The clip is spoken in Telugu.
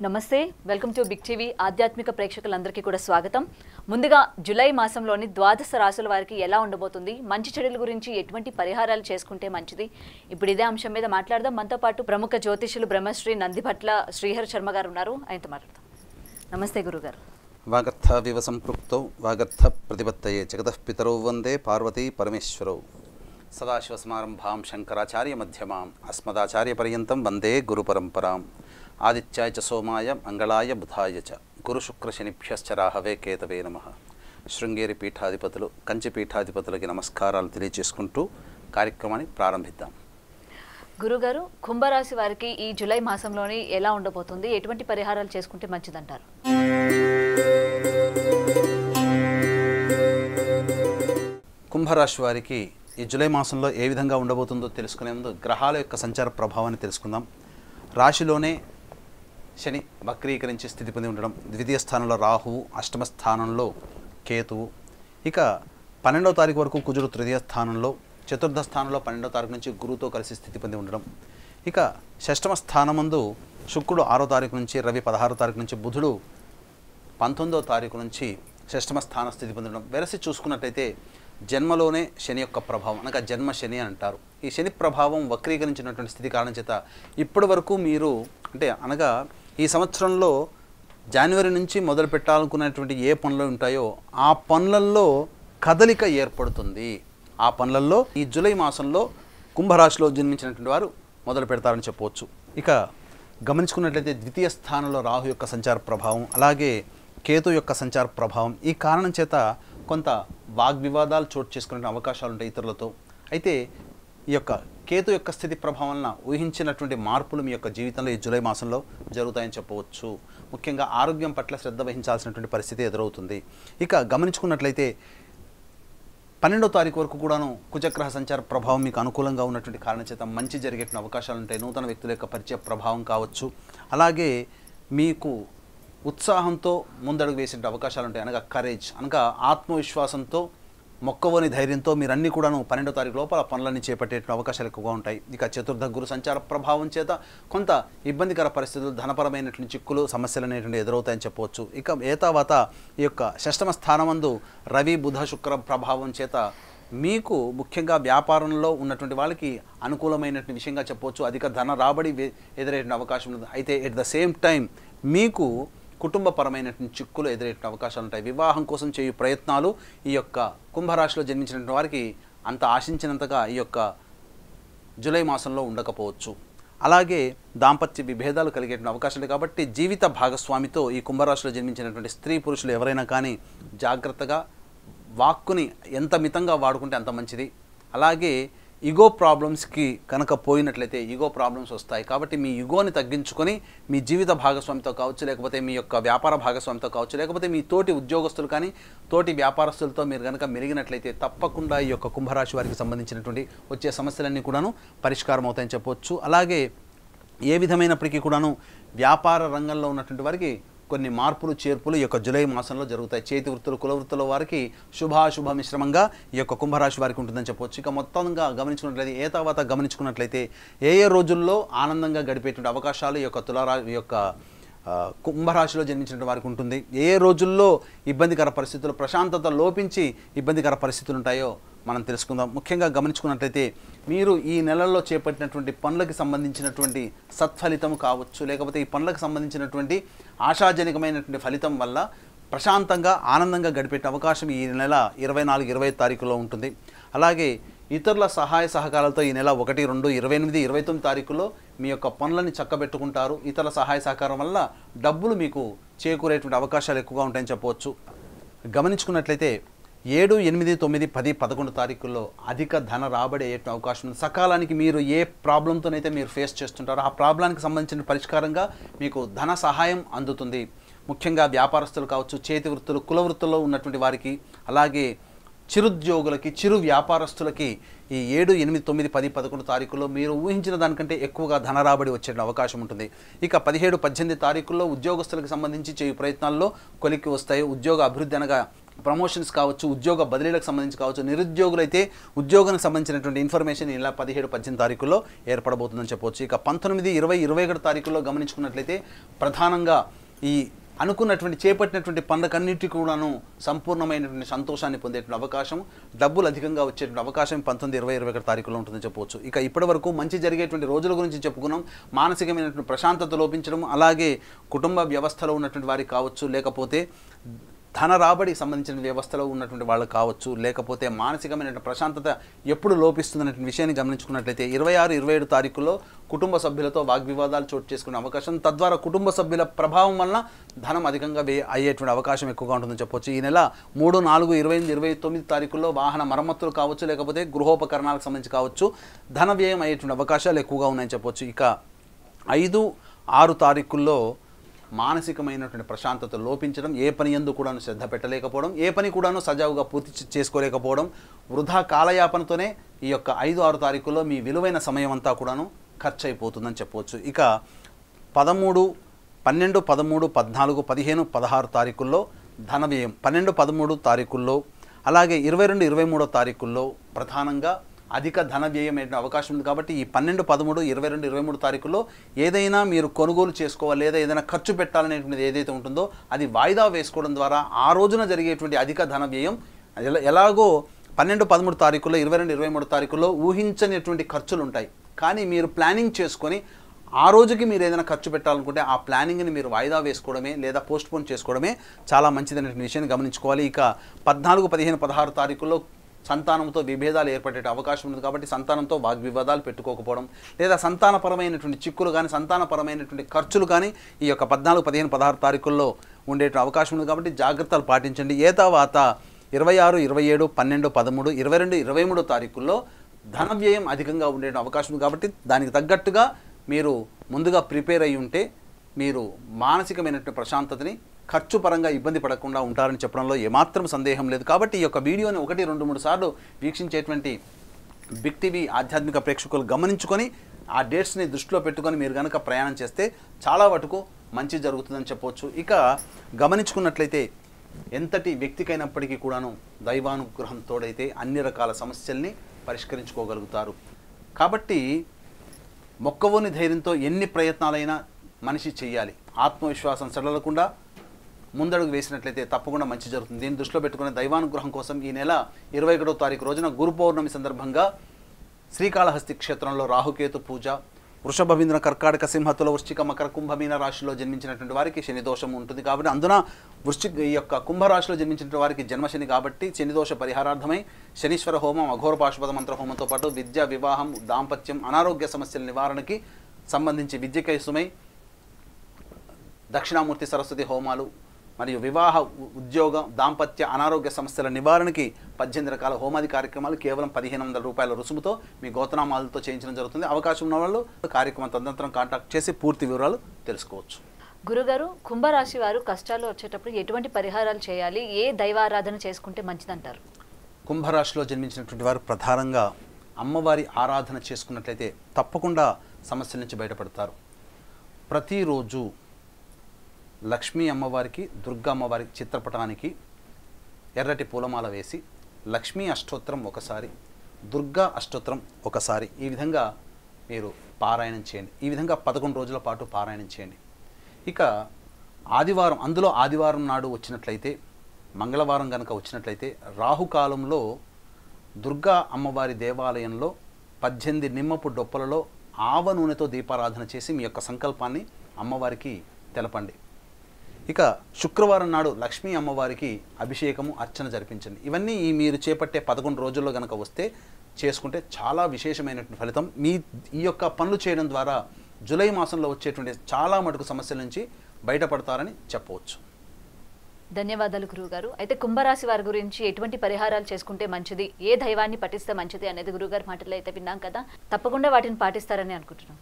నమస్తే వెల్కమ్ టు బిగ్ టీవీ ఆధ్యాత్మిక ప్రేక్షకులందరికీ కూడా స్వాగతం. ముందుగా జూలై మాసంలోని ద్వాదశ రాశుల వారికి ఎలా ఉండబోతుంది, మంచి చెడుల గురించి ఎటువంటి పరిహారాలు చేసుకుంటే మంచిది, ఇప్పుడు ఇదే అంశం మీద మాట్లాడదాం. మనతో పాటు ప్రముఖ జ్యోతిష్యులు బ్రహ్మశ్రీ నందిభట్ల శ్రీహరి శర్మ గారు ఉన్నారు, ఆయనతో మాట్లాడదాం. నమస్తే గురుగారు. వాగర్థ వివ సంపృక్తౌ వాగర్థ ప్రతిపత్తయే జగతః పితరౌ వందే పార్వతీ పరమేశ్వరౌ సదాశివసమారంభాం శంకరాచార్య మధ్యమాం అస్మదాచార్య పర్యంతం వందే గురు పరంపరాం ఆదిత్యాయ చ సోమాయ మంగళాయ బుధాయ చ గురు శుక్ర శనిభ్యశ్చ రాహవే కేతవే నమః. శృంగేరి పీఠాధిపతులు కంచి పీఠాధిపతులకి నమస్కారాలు తెలియజేసుకుంటూ కార్యక్రమాన్ని ప్రారంభిద్దాం. గురుగారు, కుంభరాశి వారికి ఈ జూలై మాసంలోని ఎలా ఉండబోతుంది, ఎటువంటి పరిహారాలు చేసుకుంటే మంచిదంటారు? కుంభరాశి వారికి ఈ జూలై మాసంలో ఏ విధంగా ఉండబోతుందో తెలుసుకునే ముందు గ్రహాల యొక్క సంచార ప్రభావాన్ని తెలుసుకుందాం. రాశిలోనే శని వక్రీకరించి స్థితి పొంది ఉండడం, ద్వితీయ స్థానంలో రాహువు, అష్టమ స్థానంలో కేతువు, ఇక 12వ తారీఖు వరకు కుజుడు తృతీయ స్థానంలో, చతుర్థ స్థానంలో 12వ తారీఖు నుంచి గురువుతో కలిసి స్థితి పొంది ఉండడం, ఇక షష్టమ స్థానమందు శుక్రుడు 6వ తారీఖు నుంచి, రవి 16వ తారీఖు నుంచి, బుధుడు 19వ తారీఖు నుంచి షష్టమ స్థాన స్థితి పొందడం. వెరసి చూసుకున్నట్లయితే జన్మలోనే శని యొక్క ప్రభావం అనగా జన్మ శని అని అంటారు. ఈ శని ప్రభావం వక్రీకరించినటువంటి స్థితి కారణం చేత ఇప్పటి వరకు మీరు అనగా ఈ సంవత్సరంలో జనవరి నుంచి మొదలు పెట్టాలనుకున్నటువంటి ఏ పనులు ఉంటాయో ఆ పనులలో కదలిక ఏర్పడుతుంది. ఆ పనులలో ఈ జూలై మాసంలో కుంభరాశిలో జన్మించినటువంటి వారు మొదలు పెడతారని చెప్పవచ్చు. ఇక గమనించుకున్నట్లయితే ద్వితీయ స్థానంలో రాహు యొక్క సంచార ప్రభావం, అలాగే కేతు యొక్క సంచార ప్రభావం, ఈ కారణం చేత కొంత వాగ్వివాదాలు చోటు చేసుకునే అవకాశాలు ఉంటాయి ఇతరులతో. అయితే ఈ యొక్క కేతు యొక్క స్థితి ప్రభావం వలన ఊహించినటువంటి మార్పులు మీ యొక్క జీవితంలో ఈ జూలై మాసంలో జరుగుతాయని చెప్పవచ్చు. ముఖ్యంగా ఆరోగ్యం పట్ల శ్రద్ధ వహించాల్సినటువంటి పరిస్థితి ఎదురవుతుంది. ఇక గమనించుకున్నట్లయితే 12వ తారీఖు వరకు కూడాను కుజగ్రహ సంచార ప్రభావం మీకు అనుకూలంగా ఉన్నటువంటి కారణం చేత మంచి జరిగేటువంటి అవకాశాలు ఉంటాయి. నూతన వ్యక్తుల యొక్క పరిచయ ప్రభావం కావచ్చు, అలాగే మీకు ఉత్సాహంతో ముందడుగు వేసే అవకాశాలు ఉంటాయి. అనగా కరేజ్, అనగా ఆత్మవిశ్వాసంతో మొక్కవని ధైర్యంతో మీరు అన్నీ కూడాను 12వ తారీఖు లోపల పనులన్నీ చేపట్టే అవకాశాలు ఎక్కువగా ఉంటాయి. ఇక చతుర్థ గురు సంచార ప్రభావం చేత కొంత ఇబ్బందికర పరిస్థితులు, ధనపరమైనటువంటి చిక్కులు, సమస్యలు అనేటువంటి ఎదురవుతాయని చెప్పవచ్చు. ఇక ఏతావాత ఈ యొక్క షష్టమ స్థానమందు రవి బుధ శుక్ర ప్రభావం చేత మీకు ముఖ్యంగా వ్యాపారంలో ఉన్నటువంటి వాళ్ళకి అనుకూలమైనటువంటి విషయంగా చెప్పవచ్చు. అధిక ధన రాబడి ఎదురయ్యే అవకాశం ఉంది. అయితే ఎట్ ద సేమ్ టైం మీకు కుటుంబపరమైనటువంటి చిక్కులు ఎదురయ్యే అవకాశాలు ఉంటాయి. వివాహం కోసం చేయు ప్రయత్నాలు ఈ యొక్క కుంభరాశిలో జన్మించినటువంటి వారికి అంత ఆశించినంతగా ఈ యొక్క జూలై మాసంలో ఉండకపోవచ్చు. అలాగే దాంపత్య విభేదాలు కలిగే అవకాశాలు కాబట్టి జీవిత భాగస్వామితో ఈ కుంభరాశిలో జన్మించినటువంటి స్త్రీ పురుషులు ఎవరైనా కానీ జాగ్రత్తగా వాక్కుని ఎంత మితంగా వాడుకుంటే అంత మంచిది. అలాగే ఈగో ప్రాబ్లమ్స్కి కనుక పోయినట్లయితే ఈగో ప్రాబ్లమ్స్ వస్తాయి. కాబట్టి మీ ఈగోని తగ్గించుకొని మీ జీవిత భాగస్వామితో కావచ్చు, లేకపోతే మీ యొక్క వ్యాపార భాగస్వామితో కావచ్చు, లేకపోతే మీ తోటి ఉద్యోగస్తులు కానీ తోటి వ్యాపారస్తులతో మీరు కనుక మెరిగినట్లయితే తప్పకుండా ఈ యొక్క కుంభరాశి వారికి సంబంధించినటువంటి వచ్చే సమస్యలన్నీ కూడాను పరిష్కారం అవుతాయని చెప్పవచ్చు. అలాగే ఏ విధమైనప్పటికీ కూడాను వ్యాపార రంగంలో ఉన్నటువంటి వారికి కొన్ని మార్పులు చేర్పులు ఈ యొక్క జూలై మాసంలో జరుగుతాయి. చేతి వృత్తులు, కుల వృత్తుల వారికి శుభాశుభ మిశ్రమంగా ఈ యొక్క కుంభరాశి వారికి ఉంటుందని చెప్పవచ్చు. ఇక మొత్తంగా గమనించుకున్నట్లయితే తర్వాత గమనించుకున్నట్లయితే ఏ రోజుల్లో ఆనందంగా గడిపేటువంటి అవకాశాలు ఈ యొక్క కుంభరాశిలో జన్మించిన వారికి ఉంటుంది. ఏ రోజుల్లో ఇబ్బందికర పరిస్థితులు, ప్రశాంతత లోపించి ఇబ్బందికర పరిస్థితులు ఉంటాయో మనం తెలుసుకుందాం. ముఖ్యంగా గమనించుకున్నట్లయితే మీరు ఈ నెలల్లో చేపట్టినటువంటి పనులకు సంబంధించినటువంటి సత్ఫలితం కావచ్చు, లేకపోతే ఈ పనులకు సంబంధించినటువంటి ఆశాజనకమైనటువంటి ఫలితం వల్ల ప్రశాంతంగా ఆనందంగా గడిపే అవకాశం ఈ నెల 24-25 తారీఖులో ఉంటుంది. అలాగే ఇతరుల సహాయ సహకారాలతో ఈ నెల 1, 2, 28, 29 తారీఖులో మీ యొక్క పనులని చక్కబెట్టుకుంటారు. ఇతరుల సహాయ సహకారం వల్ల డబ్బులు మీకు చేకూరేటువంటి అవకాశాలు ఎక్కువగా ఉంటాయని చెప్పవచ్చు. గమనించుకున్నట్లయితే 7, 8, 9, 10, 11 తారీఖుల్లో అధిక ధన రాబడి అయ్యే అవకాశం ఉంది. సకాలానికి మీరు ఏ ప్రాబ్లంతోనైతే మీరు ఫేస్ చేస్తుంటారో ఆ ప్రాబ్లానికి సంబంధించిన పరిష్కారంగా మీకు ధన సహాయం అందుతుంది. ముఖ్యంగా వ్యాపారస్తులు కావచ్చు, చేతి వృత్తులు, కుల వృత్తుల్లో ఉన్నటువంటి వారికి, అలాగే చిరుద్యోగులకి, చిరు వ్యాపారస్తులకి ఈ 7, 8, 9, 10, 11 తారీఖుల్లో మీరు ఊహించిన దానికంటే ఎక్కువగా ధన రాబడి వచ్చే అవకాశం ఉంటుంది. ఇక 17, 18 తారీఖుల్లో ఉద్యోగస్తులకు సంబంధించి చేయు ప్రయత్నాల్లో కొలిక్కి వస్తాయి. ఉద్యోగ అభివృద్ధి అనగా ప్రమోషన్స్ కావచ్చు, ఉద్యోగ బదిలీలకు సంబంధించి కావచ్చు, నిరుద్యోగులైతే ఉద్యోగానికి సంబంధించినటువంటి ఇన్ఫర్మేషన్ ఇలా 17, 18 తారీఖుల్లో ఏర్పడబోతుందని చెప్పవచ్చు. ఇక 19, 20, 21 తారీఖుల్లో గమనించుకున్నట్లయితే ప్రధానంగా ఈ అనుకున్నటువంటి చేపట్టినటువంటి పనులకన్నిటికీ కూడాను సంపూర్ణమైనటువంటి సంతోషాన్ని పొందేటువంటి అవకాశం, డబ్బులు అధికంగా వచ్చేటువంటి అవకాశం 19, 20, 21 తారీఖులో ఉంటుందని చెప్పవచ్చు. ఇక ఇప్పటి వరకు మంచి జరిగేటువంటి రోజుల గురించి చెప్పుకున్నాం. మానసికమైనటువంటి ప్రశాంతత లోపించడం, అలాగే కుటుంబ వ్యవస్థలో ఉన్నటువంటి వారికి కావచ్చు, లేకపోతే ధన రాబడికి సంబంధించిన వ్యవస్థలో ఉన్నటువంటి వాళ్ళు కావచ్చు, లేకపోతే మానసికమైన ప్రశాంతత ఎప్పుడు లోపిస్తుందనే విషయాన్ని గమనించుకున్నట్లయితే 26, 27 తారీఖుల్లో కుటుంబ సభ్యులతో వాగ్వివాదాలు చోటు చేసుకునే అవకాశం, తద్వారా కుటుంబ సభ్యుల ప్రభావం వలన ధనం అధికంగా అయ్యేటువంటి అవకాశం ఎక్కువగా ఉంటుందని చెప్పొచ్చు. ఈ నెల 3, 4, 28, 29 తారీఖుల్లో వాహన మరమ్మతులు కావచ్చు, లేకపోతే గృహోపకరణాలకు సంబంధించి కావచ్చు, ధన వ్యయం అయ్యేటువంటి అవకాశాలు ఎక్కువగా ఉన్నాయని చెప్పొచ్చు. ఇక 5, 6 తారీఖుల్లో మానసికమైనటువంటి ప్రశాంతత లోపించడం, ఏ పని యందు కూడాను శ్రద్ధ పెట్టలేకపోవడం, ఏ పని కూడాను సజావుగా పూర్తి చేసుకోలేకపోవడం, వృధా కాలయాపనతోనే ఈ యొక్క 5, 6 తారీఖుల్లో మీ విలువైన సమయం అంతా కూడాను ఖర్చు అయిపోతుందని చెప్పవచ్చు. ఇక 13, 12, 13, 14, 15, 16 తారీఖుల్లో ధన వ్యయం, 12, 13 తారీఖుల్లో, అలాగే 22, 23 తారీఖుల్లో ప్రధానంగా అధిక ధన వ్యయం అయ్యే అవకాశం ఉంది. కాబట్టి ఈ 12, 13, 22, 23 తారీఖుల్లో ఏదైనా మీరు కొనుగోలు చేసుకోవాలి, లేదా ఏదైనా ఖర్చు పెట్టాలనేటువంటిది ఏదైతే ఉంటుందో అది వాయిదా వేసుకోవడం ద్వారా ఆ రోజున జరిగేటువంటి అధిక ధన వ్యయం ఎలాగో 12, 13 తారీఖుల్లో, 22, 23 తారీఖుల్లో ఊహించనిటువంటి ఖర్చులు ఉంటాయి. కానీ మీరు ప్లానింగ్ చేసుకొని ఆ రోజుకి మీరు ఏదైనా ఖర్చు పెట్టాలనుకుంటే ఆ ప్లానింగ్ని మీరు వాయిదా వేసుకోవడమే లేదా పోస్ట్పోన్ చేసుకోవడమే చాలా మంచిదనేటువంటి విషయాన్ని గమనించుకోవాలి. ఇక 14, 15, 16 తారీఖుల్లో సంతానంతో విభేదాలు ఏర్పడే అవకాశం ఉంది. కాబట్టి సంతానంతో వాగ్వివాదాలు పెట్టుకోకపోవడం, లేదా సంతానపరమైనటువంటి చిక్కులు కానీ, సంతానపరమైనటువంటి ఖర్చులు కానీ ఈ యొక్క 14, 15, 16 తారీఖుల్లో ఉండే అవకాశం ఉంది. కాబట్టి జాగ్రత్తలు పాటించండి. ఏ తర్వాత 26, 27, 12, 13, 22, 23 తారీఖుల్లో ధన వ్యయం అధికంగా ఉండే అవకాశం ఉంది. కాబట్టి దానికి తగ్గట్టుగా మీరు ముందుగా ప్రిపేర్ అయి ఉంటే మీరు మానసికమైనటువంటి ప్రశాంతతని, ఖర్చు పరంగా ఇబ్బంది పడకుండా ఉంటారని చెప్పడంలో ఏమాత్రం సందేహం లేదు. కాబట్టి ఈ యొక్క వీడియోని 1, 2, 3 సార్లు వీక్షించేటువంటి బిగ్ టీవీ ఆధ్యాత్మిక ప్రేక్షకులు గమనించుకొని ఆ డేట్స్ని దృష్టిలో పెట్టుకొని మీరు కనుక ప్రయాణం చేస్తే చాలా వరకు మంచి జరుగుతుందని చెప్పవచ్చు. ఇక గమనించుకున్నట్లయితే ఎంతటి వ్యక్తికైనప్పటికీ కూడాను దైవానుగ్రహంతోడైతే అన్ని రకాల సమస్యల్ని పరిష్కరించుకోగలుగుతారు. కాబట్టి మొక్కవోని ధైర్యంతో ఎన్ని ప్రయత్నాలైనా మనిషి చేయాలి. ఆత్మవిశ్వాసం సడలకుండా ముందడుగు వేసినట్లయితే తప్పకుండా మంచి జరుగుతుంది. దీన్ని దృష్టిలో పెట్టుకునే దైవానుగ్రహం కోసం ఈ నెల 21వ తారీఖు రోజున గురు పౌర్ణమి సందర్భంగా శ్రీకాళహస్తి క్షేత్రంలో రాహుకేతు పూజ, వృషభ, మిథున, కర్కాటక, సింహ, తుల, వృశ్చిక, మకర, కుంభమీన రాశిలో జన్మించినటువంటి వారికి శని దోషం ఉంటుంది. కాబట్టి అందున ఈ యొక్క కుంభరాశిలో జన్మించిన వారికి జన్మశని కాబట్టి శని దోష పరిహారార్థమై శనీశ్వర హోమం, అఘోర పాశుపత మంత్ర హోమంతో పాటు విద్య, వివాహం, దాంపత్యం, అనారోగ్య సమస్యల నివారణకి సంబంధించి విద్యకైసుమై దక్షిణామూర్తి సరస్వతి హోమాలు మరియు వివాహ, ఉద్యోగ, దాంపత్య, అనారోగ్య సమస్యల నివారణకి 18 రకాల హోమాది కార్యక్రమాలు కేవలం 1500 రూపాయల రుసుముతో మీ గోత్రనామాలతో చేయించడం జరుగుతుంది. అవకాశం ఉన్న వాళ్ళు కార్యక్రమం తదనంతరం కాంటాక్ట్ చేసి పూర్తి వివరాలు తెలుసుకోవచ్చు. గురుగారు, కుంభరాశి వారు కష్టాలు వచ్చేటప్పుడు ఎటువంటి పరిహారాలు చేయాలి, ఏ దైవారాధన చేసుకుంటే మంచిదంటారు? కుంభరాశిలో జన్మించినటువంటి వారు ప్రధానంగా అమ్మవారి ఆరాధన చేసుకున్నట్లయితే తప్పకుండా సమస్యల నుంచి బయటపడతారు. ప్రతిరోజు లక్ష్మీ అమ్మవారికి, దుర్గా అమ్మవారికి చిత్రపటానికి ఎర్రటి పూలమాల వేసి లక్ష్మీ అష్టోత్తరం ఒకసారి, దుర్గా అష్టోత్తరం ఒకసారి ఈ విధంగా మీరు పారాయణం చేయండి. ఈ విధంగా 11 రోజుల పాటు పారాయణం చేయండి. ఇక ఆదివారం, అందులో ఆదివారం నాడు వచ్చినట్లయితే, మంగళవారం కనుక వచ్చినట్లయితే రాహుకాలంలో దుర్గా అమ్మవారి దేవాలయంలో 18 నిమ్మపు డొప్పలలో ఆవ నూనెతో దీపారాధన చేసి మీ యొక్క సంకల్పాన్ని అమ్మవారికి తెలపండి. ఇక శుక్రవారం నాడు లక్ష్మీ అమ్మవారికి అభిషేకము, అర్చన జరిపించండి. ఇవన్నీ మీరు చేపట్టే 11 రోజుల్లో కనుక వస్తే చేసుకుంటే చాలా విశేషమైనటువంటి ఫలితం. ఈ యొక్క పనులు చేయడం ద్వారా జూలై మాసంలో వచ్చేటువంటి చాలా మటుకు సమస్యల నుంచి బయటపడతారని చెప్పవచ్చు. ధన్యవాదాలు గురువుగారు. అయితే కుంభరాశి వారి గురించి ఎటువంటి పరిహారాలు చేసుకుంటే మంచిది, ఏ దైవాన్ని పఠిస్తే మంచిది అనేది గురువుగారి మాటల్లో అయితే విన్నాం కదా. తప్పకుండా వాటిని పాటిస్తారని అనుకుంటున్నాం.